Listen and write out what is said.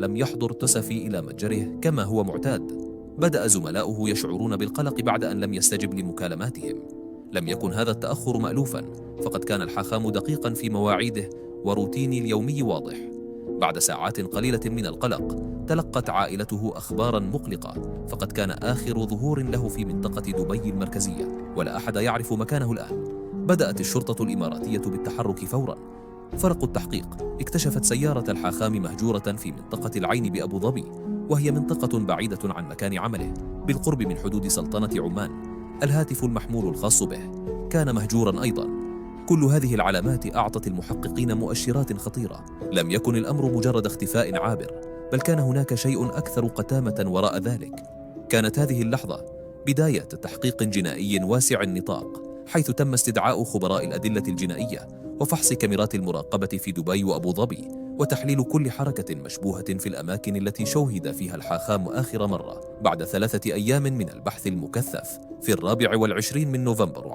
لم يحضر تسفي إلى متجره كما هو معتاد. بدأ زملاؤه يشعرون بالقلق بعد أن لم يستجب لمكالماتهم. لم يكن هذا التأخر مألوفا، فقد كان الحاخام دقيقا في مواعيده وروتيني اليومي واضح. بعد ساعات قليلة من القلق، تلقت عائلته أخبارا مقلقة، فقد كان آخر ظهور له في منطقة دبي المركزية، ولا أحد يعرف مكانه الآن. بدأت الشرطة الإماراتية بالتحرك فورا. فرق التحقيق اكتشفت سيارة الحاخام مهجورة في منطقة العين بأبو ظبي، وهي منطقة بعيدة عن مكان عمله بالقرب من حدود سلطنة عمان. الهاتف المحمول الخاص به كان مهجورا أيضا. كل هذه العلامات أعطت المحققين مؤشرات خطيرة. لم يكن الأمر مجرد اختفاء عابر، بل كان هناك شيء أكثر قتامة وراء ذلك. كانت هذه اللحظة بداية تحقيق جنائي واسع النطاق، حيث تم استدعاء خبراء الأدلة الجنائية وفحص كاميرات المراقبة في دبي وأبو ظبي، وتحليل كل حركة مشبوهة في الأماكن التي شوهد فيها الحاخام آخر مرة. بعد 3 أيام من البحث المكثف، في 24 من نوفمبر